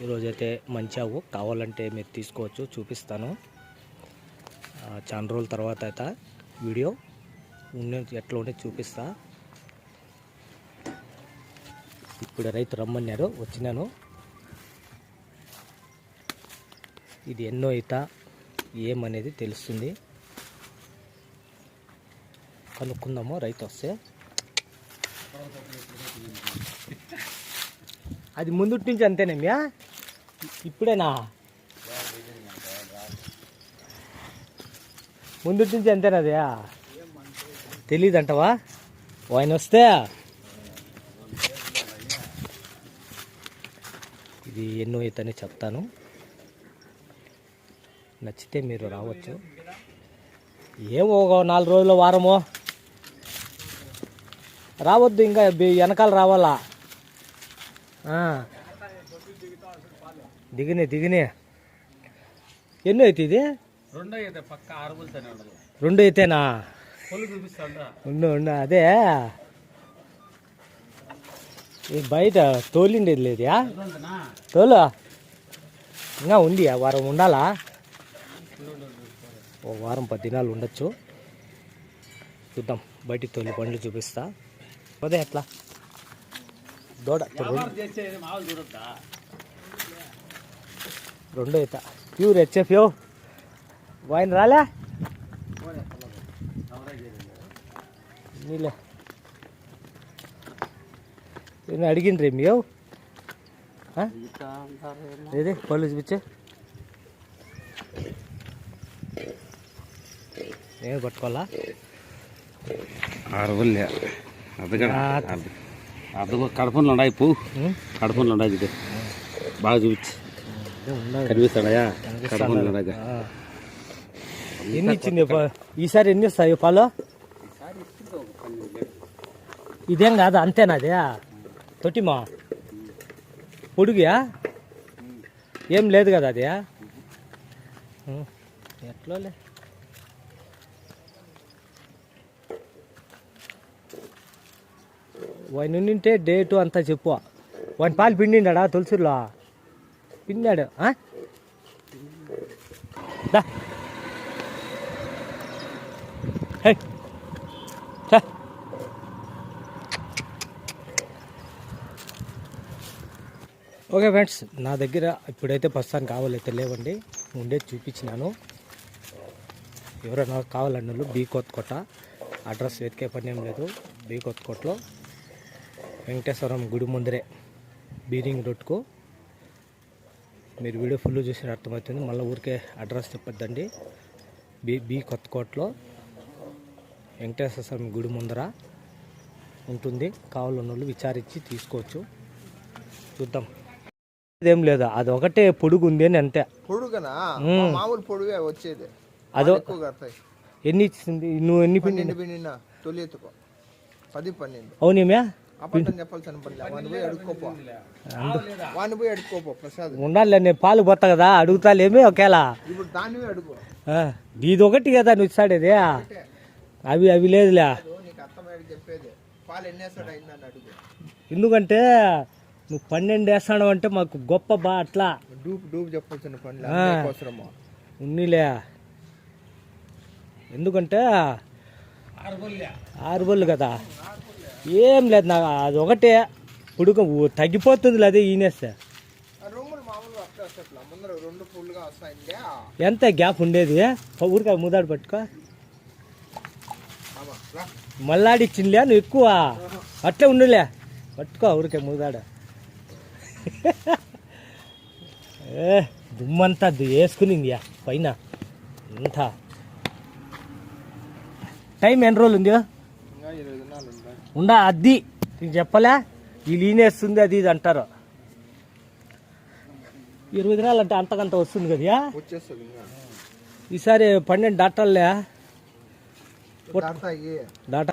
ఈరోజైతే మంచి ఆవు కావాలంటే మీరు తీసుకోవచ్చు, చూపిస్తాను. చాలా రోజుల తర్వాత అయితే వీడియో ఎట్లా ఉంటే చూపిస్తా. ఇప్పుడు రైతు రమ్మన్నారు, వచ్చినాను. ఇది ఎన్నో ఈత ఏమనేది తెలుస్తుంది, కనుక్కుందాము రైతు వస్తే. అది ముందుటి నుంచి అంతేనేమ్యా, ఇప్పుడేనా? ముందుటి నుంచి అంతేనా? అదే తెలీదంటవా? ఆయన వస్తే ఇది ఎన్నో ఈతని చెప్తాను, నచ్చితే మీరు రావచ్చు. ఏమో ఒక 4 రోజులు వారమో రావద్దు, ఇంకా వెనకాల రావాలా. దిగినే ఎన్నో అయితే ఇది? 2 అయితేనా? ఉండు అదే బయట తోలిండేది లేదుయా? తోలు ఇంకా ఉంది, వారం ఉండాలా? ఓ వారం 10 దినాలు ఉండొచ్చు. చూద్దాం, బయటికి తోలి బండ్లు చూపిస్తా. అదే ఎట్లా దూడ 2 అవుతా ప్యూర్ హెచ్ఎఫ్. వాయిన్ రాలే నీలే నేను అడిగిండ్రీ మేము. ఏది పళ్ళు చూపించే, నేను పట్టుకోవాలా? అది కడపంలో ఉన్నాయి, పువ్వు కడపంలో ఉన్నాయి. ఇది బాగా చూపించి కనిపిస్తాడయా? కడపంలో ఉన్నాయి. ఎన్ని ఇచ్చింది ఈసారి? ఎన్ని వస్తాయి పాలు? ఇదేం కాదు, అంతేనా? అదే తొట్టిమా పొడుగుయా? ఏం లేదు కదా అదే? ఎట్లోలే వాడిని ఉండింటే డేటు అంతా చెప్పు. వాడిని పాలు పిండిండా తులసిలో? పిండాడు. ఓకే ఫ్రెండ్స్, నా దగ్గర ఇప్పుడైతే ప్రస్తుతానికి కావాలైతే లేవండి, ఉండేది చూపించినాను. ఎవరైనా కావాలన్నోళ్ళు బీ కొత్తకోట అడ్రస్ వెతికే పని ఏం లేదు. బీ కొత్తకోటలో వెంకటేశ్వరం గుడి ముందరే బీరింగ్ రోడ్కు. మీరు వీడియో ఫుల్ చూసి అర్థమవుతుంది, మళ్ళీ ఊరికే అడ్రస్ చెప్పొద్దండి. బీ కొత్తకోటలో వెంకటేశ్వర స్వామి గుడి ముందర ఉంటుంది. కావాలన్నోళ్ళు విచారించి తీసుకోవచ్చు. చూద్దాం. ఏం లేదు, అది ఒకటే పొడుగు ఉంది అని అంతే. పొడుగనా? మామూలు పొడుగే వచ్చేది. అదో ఎన్ని ఇచ్చింది? నువ్వు ఎన్ని పిండి? తొలి ఎత్తుకో 10-12. అవునేమ్యా? చెప్పాల్సిన పని వాడిని పోయి అడుక్కోపో ప్రసాద్. ఉండాలి, నేను పాలు పోతా కదా, అడుగుతాలేమే ఒకేలా. ఇప్పుడు దాన్ని అడుగు. ఇది ఒకటి కదా నువ్వు ఇస్తాడేది, అవి లేదులే. నీకు అర్థమయ్యేది చెప్పేది. పాలు ఎన్నేస్తాడు అయిందని అడుగు. ఎందుకంటే నువ్వు 12 వేస్తాడు అంటే మాకు గొప్ప బా. అట్లా డూబ్ చెప్పాల్సిన పని ఉన్నీలే. ఎందుకంటే 6 బళ్ళు కదా, ఏం లేదు. నాకు అది ఒకటే పుడుకు తగ్గిపోతుంది. అదే ఈనేస్తే ఎంత గ్యాప్ ఉండేది. ఊరికా ముదాడు పట్టుకో, మళ్ళాడిచ్చిందిలే నువ్వు ఎక్కువ. అట్లే ఉండలే, పట్టుకో ఊరికే ముదాడ. దుమ్మంతా వేసుకునింది పైన అంతా. టైం ఎన్ని రోజులు ఉంది? ఉండా అది నీకు చెప్పలే, ఈ లీనేస్తుంది అది ఇది అంటారు. 20 దినాలు అంటే అంతకంత వస్తుంది కదా. ఈసారి 12 దాటాలే, దాట